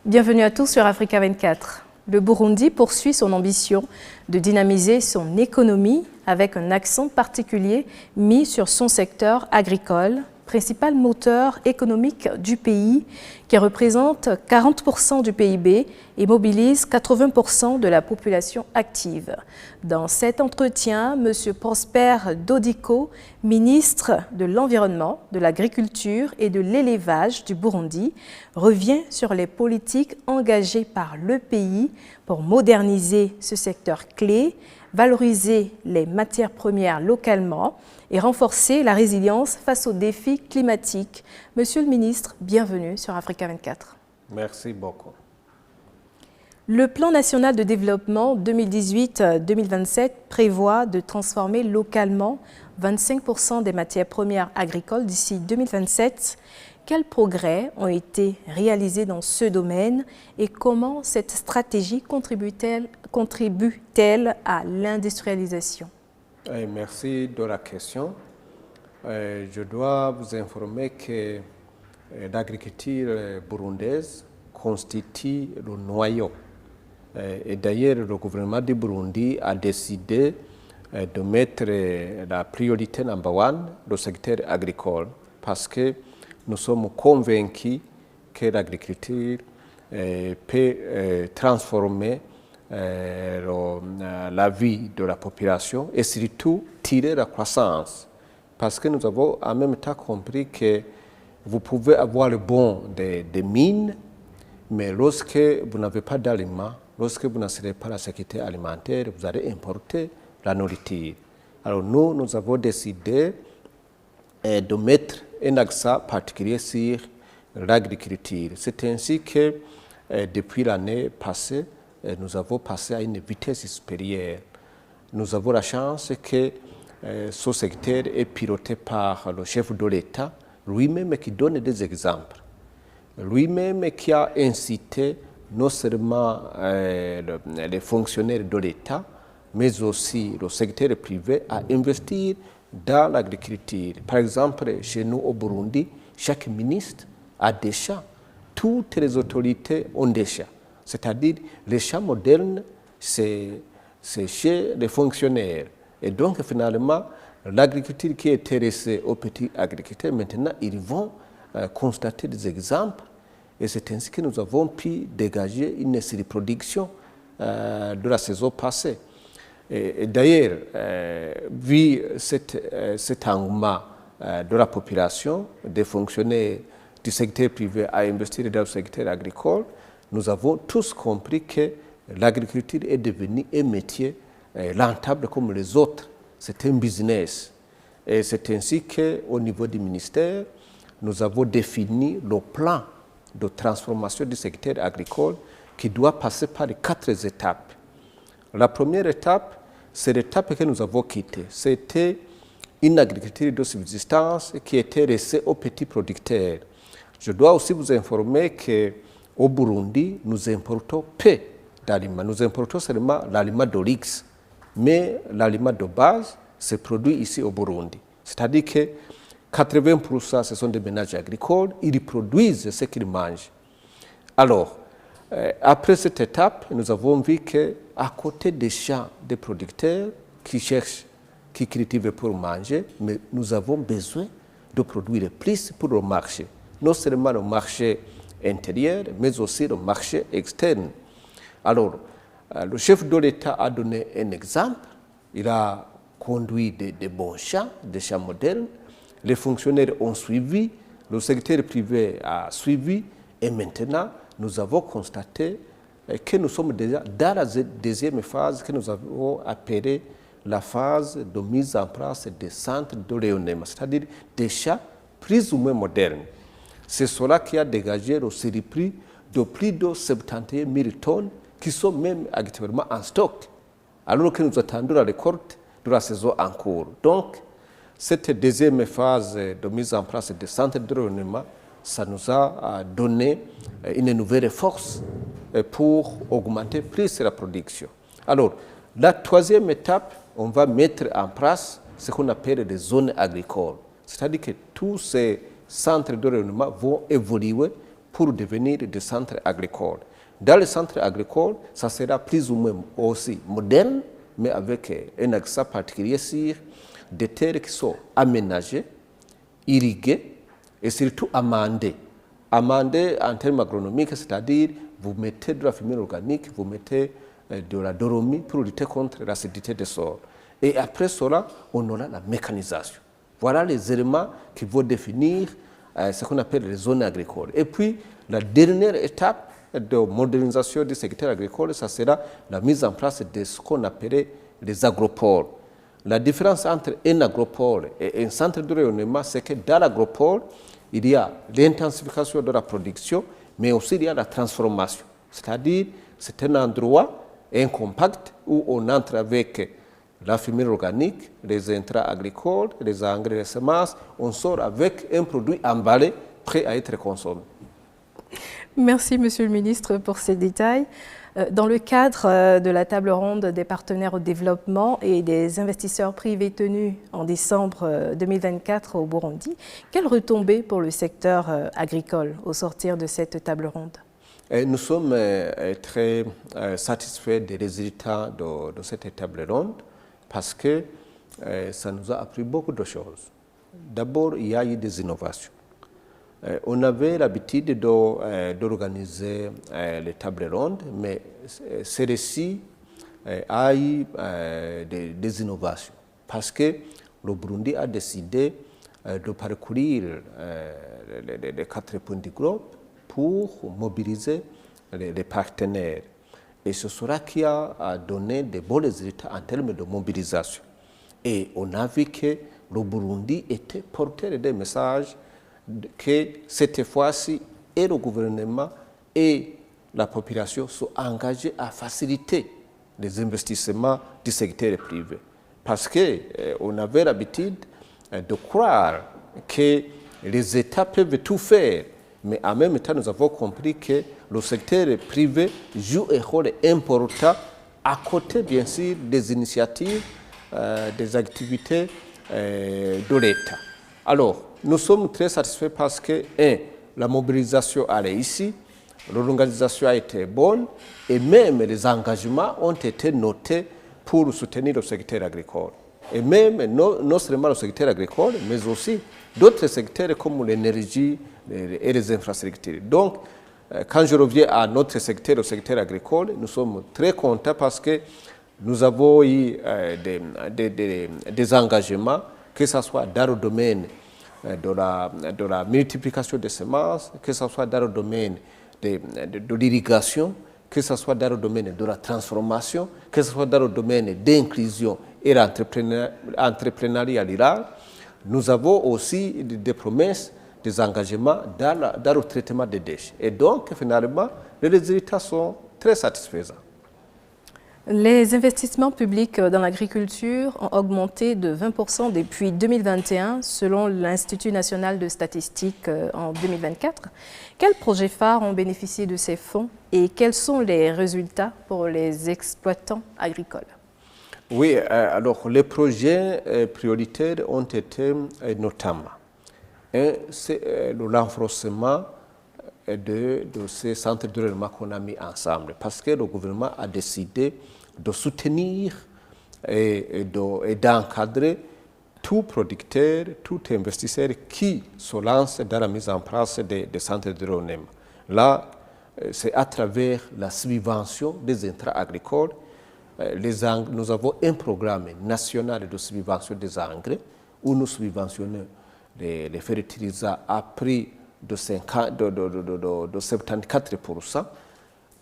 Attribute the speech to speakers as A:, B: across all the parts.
A: Bienvenue à tous sur Africa 24. Le Burundi poursuit son ambition de dynamiser son économie avec un accent particulier mis sur son secteur agricole, principal moteur économique du pays qui représente 40% du PIB et mobilise 80% de la population active. Dans cet entretien, M. Prosper Dodiko, ministre de l'Environnement, de l'Agriculture et de l'Élevage du Burundi, revient sur les politiques engagées par le pays pour moderniser ce secteur clé, valoriser les matières premières localement et renforcer la résilience face aux défis climatiques. Monsieur le ministre, bienvenue sur Africa 24.
B: Merci beaucoup.
A: Le plan national de développement 2018-2027 prévoit de transformer localement 25% des matières premières agricoles d'ici 2027. Quels progrès ont été réalisés dans ce domaine et comment cette stratégie contribue-t-elle à l'industrialisation?
B: Merci de la question. Je dois vous informer que l'agriculture burundaise constitue le noyau. Et d'ailleurs, le gouvernement du Burundi a décidé de mettre la priorité number one, le secteur agricole, parce que nous sommes convaincus que l'agriculture peut transformer la vie de la population et surtout tirer la croissance. Parce que nous avons en même temps compris que vous pouvez avoir le bon des mines, mais lorsque vous n'avez pas d'aliments, lorsque vous n'assurez pas la sécurité alimentaire, vous allez importer la nourriture. Alors nous avons décidé de mettre un accent particulier sur l'agriculture. C'est ainsi que depuis l'année passée, nous avons passé à une vitesse supérieure. Nous avons la chance que ce secteur est piloté par le chef de l'État, lui-même qui donne des exemples. Lui-même qui a incité non seulement les fonctionnaires de l'État, mais aussi le secteur privé à investir dans l'agriculture. Par exemple, chez nous au Burundi, chaque ministre a des champs. Toutes les autorités ont des champs. C'est-à-dire, les champs modernes, c'est chez les fonctionnaires. Et donc, finalement, l'agriculture qui est intéressée aux petits agriculteurs, maintenant, ils vont constater des exemples. Et c'est ainsi que nous avons pu dégager une surproduction de la saison passée. Et d'ailleurs, vu cet engouement de la population, des fonctionnaires du secteur privé à investir dans le secteur agricole, nous avons tous compris que l'agriculture est devenue un métier rentable comme les autres. C'est un business. Et c'est ainsi qu'au niveau du ministère, nous avons défini le plan de transformation du secteur agricole qui doit passer par 4 étapes. La première étape, c'est l'étape que nous avons quittée. C'était une agriculture de subsistance qui était laissée aux petits producteurs. Je dois aussi vous informer qu'au Burundi, nous importons peu d'aliments. Nous importons seulement l'aliment de luxe. Mais l'aliment de base se produit ici au Burundi. C'est-à-dire que 80% ce sont des ménages agricoles, ils produisent ce qu'ils mangent. Alors, après cette étape, nous avons vu qu'à côté des champs des producteurs qui cherchent, qui cultivent pour manger, mais nous avons besoin de produire plus pour le marché. Non seulement le marché intérieur, mais aussi le marché externe. Alors, le chef de l'État a donné un exemple. Il a conduit des bons champs, des champs modernes. Les fonctionnaires ont suivi, le secteur privé a suivi, et maintenant, nous avons constaté que nous sommes déjà dans la deuxième phase que nous avons appelée la phase de mise en place des centres de rayonnement, c'est-à-dire des champs plus ou moins modernes. C'est cela qui a dégagé le surplus de plus de 71 000 tonnes qui sont même actuellement en stock, alors que nous attendons la récolte de la saison en cours. Donc, cette deuxième phase de mise en place des centres de rayonnement, ça nous a donné une nouvelle force pour augmenter plus la production. Alors, la troisième étape, on va mettre en place ce qu'on appelle des zones agricoles. C'est-à-dire que tous ces centres de rayonnement vont évoluer pour devenir des centres agricoles. Dans les centres agricoles, ça sera plus ou moins aussi moderne, mais avec un accent particulier sur des terres qui sont aménagées, irriguées et surtout amendées. Amendées en termes agronomiques, c'est-à-dire vous mettez de la fumée organique, vous mettez de la doromie pour lutter contre l'acidité des sols. Et après cela, on aura la mécanisation. Voilà les éléments qui vont définir ce qu'on appelle les zones agricoles. Et puis, la dernière étape de modernisation du secteur agricole, ça sera la mise en place de ce qu'on appelait les agropoles. La différence entre un agropole et un centre de rayonnement, c'est que dans l'agropole, il y a l'intensification de la production, mais aussi il y a la transformation. C'est-à-dire, c'est un endroit, un compact, où on entre avec la fumée organique, les intrants agricoles, les engrais, les semences, on sort avec un produit emballé, prêt à être consommé.
A: Merci, Monsieur le Ministre, pour ces détails. Dans le cadre de la table ronde des partenaires au développement et des investisseurs privés tenus en décembre 2024 au Burundi, quelles retombées pour le secteur agricole au sortir de cette table ronde?
B: Nous sommes très satisfaits des résultats de cette table ronde parce que ça nous a appris beaucoup de choses. D'abord, il y a eu des innovations. On avait l'habitude d'organiser les tables rondes, mais celle-ci a eu des innovations parce que le Burundi a décidé de parcourir les 4 points du globe pour mobiliser les partenaires. Et ce sera qui a donné de bons résultats en termes de mobilisation. Et on a vu que le Burundi était porteur des messages que cette fois-ci, et le gouvernement et la population sont engagés à faciliter les investissements du secteur privé. Parce qu'on avait l'habitude de croire que les États peuvent tout faire, mais en même temps, nous avons compris que le secteur privé joue un rôle important à côté, bien sûr, des initiatives, des activités de l'État. Alors, nous sommes très satisfaits parce que, la mobilisation a réussi, l'organisation a été bonne et même les engagements ont été notés pour soutenir le secteur agricole. Et même, non seulement le secteur agricole, mais aussi d'autres secteurs comme l'énergie et les infrastructures. Donc, quand je reviens à notre secteur, le secteur agricole, nous sommes très contents parce que nous avons eu des engagements, que ce soit dans le domaine de la multiplication des semences, que ce soit dans le domaine de l'irrigation, que ce soit dans le domaine de la transformation, que ce soit dans le domaine d'inclusion et l'entrepreneuriat rural. Nous avons aussi des promesses, des engagements dans le traitement des déchets. Et donc, finalement, les résultats sont très satisfaisants.
A: Les investissements publics dans l'agriculture ont augmenté de 20% depuis 2021, selon l'Institut national de statistique en 2024. Quels projets phares ont bénéficié de ces fonds et quels sont les résultats pour les exploitants agricoles?
B: Oui, alors les projets prioritaires ont été notamment c'est le renforcement de ces centres de rayonnement qu'on a mis ensemble parce que le gouvernement a décidé de soutenir et d'encadrer tout producteur, tout investisseur qui se lance dans la mise en place des centres de rayonnement. Là, c'est à travers la subvention des intrants agricoles. Nous avons un programme national de subvention des engrais où nous subventionnons les fertilisants à prix de 74%.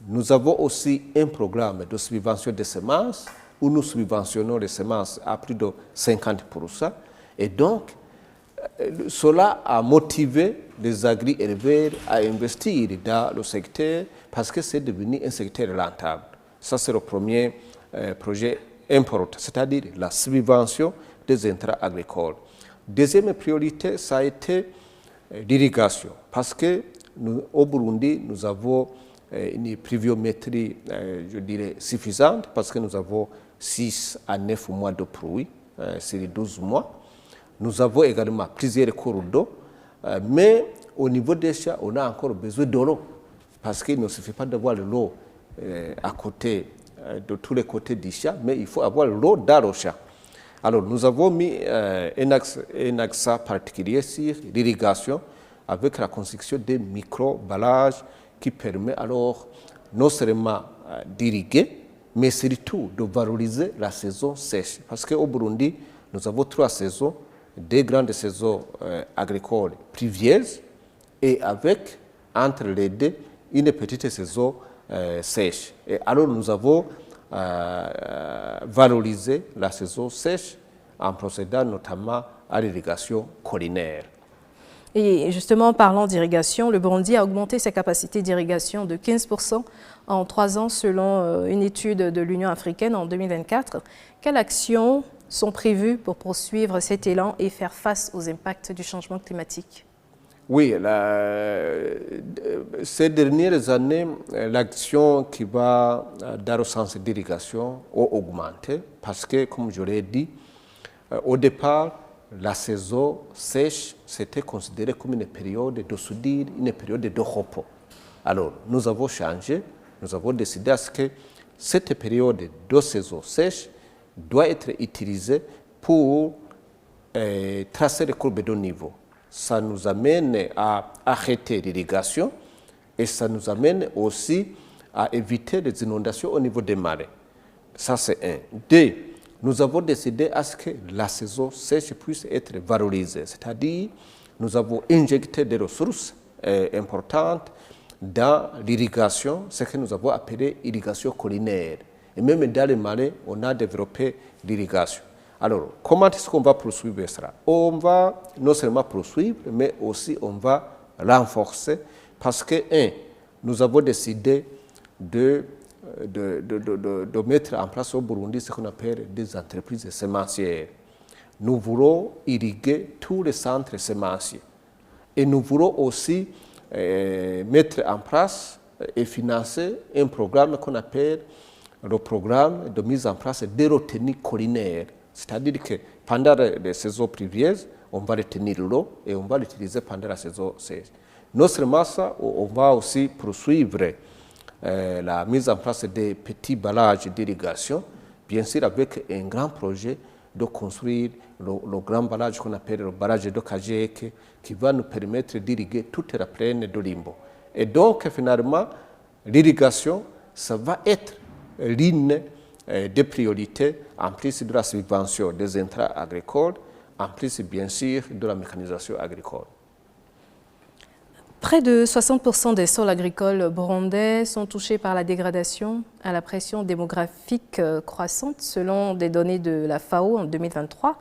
B: Nous avons aussi un programme de subvention des semences où nous subventionnons les semences à plus de 50%. Et donc, cela a motivé les agri-éleveurs à investir dans le secteur parce que c'est devenu un secteur rentable. Ça, c'est le premier projet important, c'est-à-dire la subvention des intrants agricoles. Deuxième priorité, ça a été l'irrigation, parce que au Burundi, nous avons une pluviométrie, je dirais, suffisante, parce que nous avons 6 à 9 mois de pluie sur les 12 mois. Nous avons également plusieurs cours d'eau, mais au niveau des champs, on a encore besoin de l'eau. Parce qu'il ne suffit pas d'avoir de l'eau à côté, de tous les côtés du champ, mais il faut avoir l'eau dans le champ. Alors, nous avons mis un accent particulier sur l'irrigation avec la construction des micro-ballages qui permet alors non seulement d'irriguer, mais surtout de valoriser la saison sèche. Parce qu'au Burundi, nous avons 3 saisons, 2 grandes saisons agricoles pluvieuses et avec, entre les 2, une petite saison sèche. Et alors nous avons valorisé la saison sèche en procédant notamment à l'irrigation collinaire.
A: Et justement, parlant d'irrigation, le Burundi a augmenté ses capacités d'irrigation de 15% en 3 ans selon une étude de l'Union africaine en 2024. Quelles actions sont prévues pour poursuivre cet élan et faire face aux impacts du changement climatique?
B: Oui, ces dernières années, l'action qui va dans le sens d'irrigation a augmenté parce que, comme je l'ai dit, au départ, la saison sèche, c'était considéré comme une période de soudure, une période de repos. Alors, nous avons changé, nous avons décidé à ce que cette période de saison sèche doit être utilisée pour tracer les courbes de niveau. Ça nous amène à arrêter l'irrigation et ça nous amène aussi à éviter les inondations au niveau des marais. Ça, c'est un. 2, nous avons décidé à ce que la saison sèche puisse être valorisée. C'est-à-dire, nous avons injecté des ressources importantes dans l'irrigation, ce que nous avons appelé irrigation collinaire. Et même dans les marais, on a développé l'irrigation. Alors, comment est-ce qu'on va poursuivre cela? On va non seulement poursuivre, mais aussi on va renforcer parce que, 1, nous avons décidé de mettre en place au Burundi ce qu'on appelle des entreprises sémencières. Nous voulons irriguer tous les centres sémenciers. Et nous voulons aussi mettre en place et financer un programme qu'on appelle le programme de mise en place des retenues collinaires. C'est-à-dire que pendant les saisons pluvieuses, on va retenir l'eau et on va l'utiliser pendant la saison sèche. Non seulement ça, on va aussi poursuivre la mise en place des petits ballages d'irrigation, bien sûr avec un grand projet de construire le grand ballage qu'on appelle le ballage de Kajeke, qui va nous permettre d'irriguer toute la plaine de Limbo. Et donc, finalement, l'irrigation, ça va être l'une des priorités, en plus de la subvention des intrants agricoles, en plus, bien sûr, de la mécanisation agricole.
A: Près de 60% des sols agricoles burundais sont touchés par la dégradation à la pression démographique croissante, selon des données de la FAO en 2023.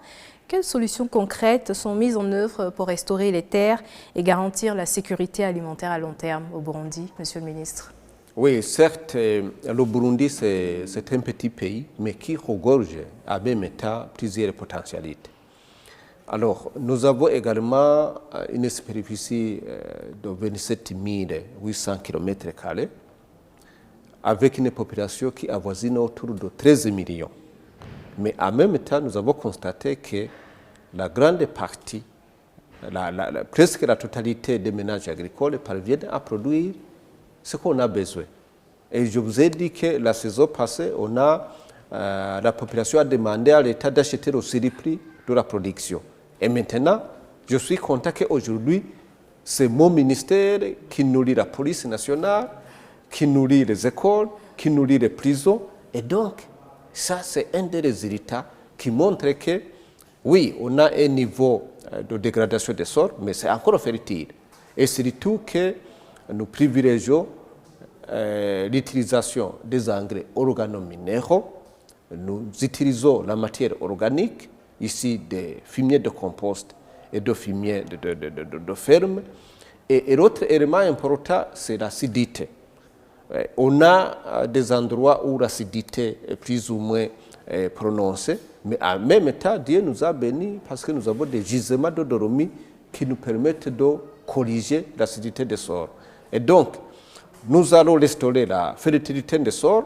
A: Quelles solutions concrètes sont mises en œuvre pour restaurer les terres et garantir la sécurité alimentaire à long terme au Burundi, Monsieur le ministre?
B: Oui, certes, le Burundi, c'est un petit pays, mais qui regorge à même temps plusieurs potentialités. Alors, nous avons également une superficie de 27 800 km², avec une population qui avoisine autour de 13 millions. Mais en même temps, nous avons constaté que la grande partie, presque la totalité des ménages agricoles parviennent à produire ce qu'on a besoin. Et je vous ai dit que la saison passée, la population a demandé à l'État d'acheter au surplus de la production. Et maintenant, je suis content qu'aujourd'hui, c'est mon ministère qui nourrit la police nationale, qui nourrit les écoles, qui nourrit les prisons. Et donc, ça, c'est un des résultats qui montre que, oui, on a un niveau de dégradation des sols, mais c'est encore fertile. Et surtout que nous privilégions l'utilisation des engrais organominéraux. Nous utilisons la matière organique, ici des fumiers de compost et de fumiers de ferme. Et l'autre élément important, c'est l'acidité. On a des endroits où l'acidité est plus ou moins prononcée, mais en même temps, Dieu nous a bénis parce que nous avons des gisements de dormie qui nous permettent de corriger l'acidité des sols. Et donc, nous allons restaurer la fertilité des sols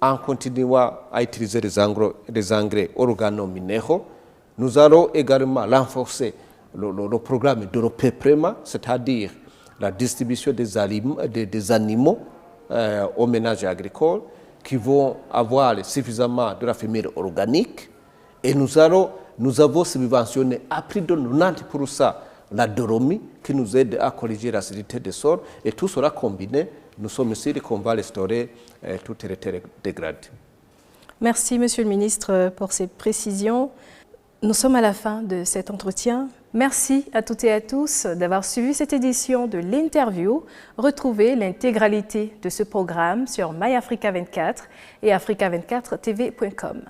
B: en continuant à utiliser les engrais organominéraux. Nous allons également renforcer le programme de repeuplement, c'est-à-dire la distribution des animaux aux ménages agricoles qui vont avoir suffisamment de la fumier organique. Et nous avons subventionné à plus de 90% la doromie qui nous aide à corriger l'acidité des sols. Et tout sera combiné. Nous sommes sûrs qu'on va restaurer toutes les terres dégradées.
A: Merci, Monsieur le Ministre, pour ces précisions. Nous sommes à la fin de cet entretien. Merci à toutes et à tous d'avoir suivi cette édition de l'interview. Retrouvez l'intégralité de ce programme sur MyAfrica24 et africa24tv.com.